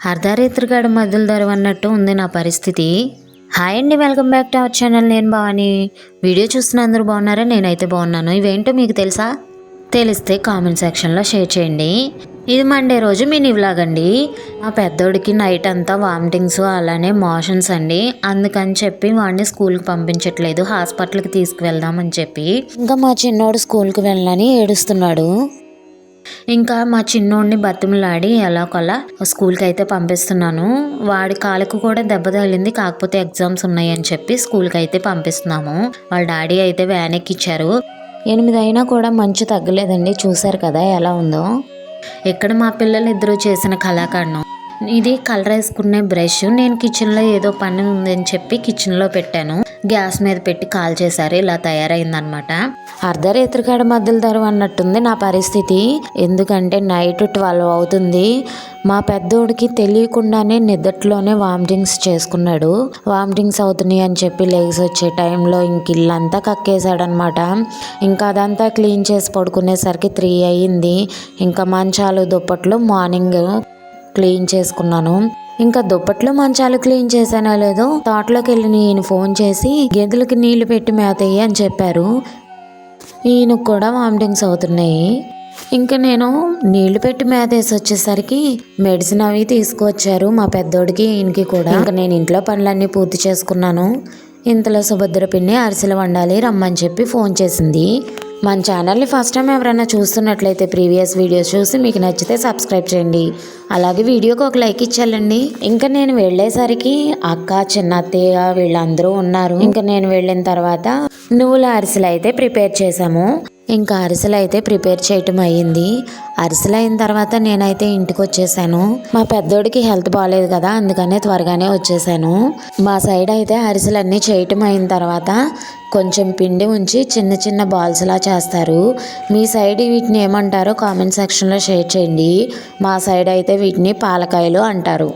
అర్ధరాత్రిగాడ మధ్యలో దొరవన్నట్టు ఉంది నా పరిస్థితి. హాయ్ అండి, welcome back to our channel. నేను భవాని. వీడియో చూస్తున్న అందరూ బాగున్నారా? నేనైతే బాగున్నాను. ఇవేంటో మీకు తెలుసా? తెలిస్తే కామెంట్ సెక్షన్లో షేర్ చేయండి. ఇది మండే రోజు మినీ వ్లాగ్ అండి. మా పెద్దోడికి నైట్ అంతా వామిటింగ్స్ అలానే మోషన్స్ అండి. అందుకని చెప్పి వాడిని స్కూల్కి పంపించట్లేదు, హాస్పిటల్కి తీసుకువెళ్దామని చెప్పి. ఇంకా మా చిన్నోడు స్కూల్కి వెళ్ళని ఏడుస్తున్నాడు. ఇంకా మా చిన్నోడిని బతిమలాడి ఎలాగోలా స్కూల్కి అయితే పంపిస్తున్నాను. వాడి కాళ్ళకు కూడా దెబ్బ తగిలింది, కాకపోతే ఎగ్జామ్స్ ఉన్నాయని చెప్పి స్కూల్కి అయితే పంపిస్తున్నాము. వాళ్ళ డాడీ అయితే వ్యాన్ ఎక్కిచ్చారు. 8 అయినా కూడా మంచు తగ్గలేదండి. చూసారు కదా ఎలా ఉందో. ఇక్కడ మా పిల్లలు ఇద్దరు చేసిన కళాఖండం. ఇది కలర్ వేసుకునే బ్రష్. నేను కిచెన్లో ఏదో పని ఉందని చెప్పి కిచెన్లో పెట్టాను. గ్యాస్ మీద పెట్టి కాల్ చేశారు. ఇలా తయారైందనమాట. అర్ధరాత్రికాడ మధ్యలో ధర అన్నట్టుంది నా పరిస్థితి. ఎందుకంటే నైట్ 12 అవుతుంది. మా పెద్దోడికి తెలియకుండానే నిద్దట్లోనే వామిటింగ్స్ చేసుకున్నాడు. వామిటింగ్స్ అవుతున్నాయి అని చెప్పి లేచి వచ్చే టైంలో ఇంక ఇల్లంతా కక్కేశాడనమాట. ఇంకా అదంతా క్లీన్ చేసి పడుకునేసరికి 3 అయ్యింది. ఇంకా మంచాలు దుప్పట్లు మార్నింగ్ క్లీన్ చేసుకున్నాను. ఇంకా దుప్పట్లు మంచాలు క్లీన్ చేశానో లేదో తోటలోకి వెళ్ళి ఈయన ఫోన్ చేసి గేదెలకి నీళ్లు పెట్టి మేతయ్యి అని చెప్పారు. ఈయనకు కూడా వామిటింగ్స్ అవుతున్నాయి. ఇంకా నేను నీళ్లు పెట్టి మేత వేసి వచ్చేసరికి మెడిసిన్ అవి తీసుకువచ్చారు మా పెద్దోడికి ఈయనకి కూడా. ఇంకా నేను ఇంట్లో పనులన్నీ పూర్తి చేసుకున్నాను. ఇంతలో సుభద్ర పిన్ని అరిసెలు వండాలి రమ్మని చెప్పి ఫోన్ చేసింది. మన ఛానల్ని ఫస్ట్ టైం ఎవరైనా చూస్తున్నట్లయితే ప్రీవియస్ వీడియోస్ చూసి మీకు నచ్చితే సబ్స్క్రైబ్ చేయండి. అలాగే వీడియోకి ఒక లైక్ ఇచ్చేయాలండి. ఇంకా నేను వెళ్ళేసరికి అక్క, చిన్న అత్తయ్య వీళ్ళందరూ ఉన్నారు. ఇంకా నేను వెళ్ళిన తర్వాత నువ్వుల అరిసెలు అయితే ప్రిపేర్ చేసాము. ఇంకా అరిసెలు అయితే ప్రిపేర్ చేయటం అయ్యింది. అరిసెలు అయిన తర్వాత నేనైతే ఇంటికి వచ్చేసాను. మా పెద్దోడికి హెల్త్ బాగాలేదు కదా, అందుకనే త్వరగానే వచ్చేసాను. మా సైడ్ అయితే అరిసెలన్నీ చేయటం అయిన తర్వాత కొంచెం పిండి ఉంచి చిన్న చిన్న బాల్స్లా చేస్తారు. మీ సైడ్ వీటిని ఏమంటారో కామెంట్ సెక్షన్లో షేర్ చేయండి. మా సైడ్ అయితే వీటిని పాలకాయలు అంటారు.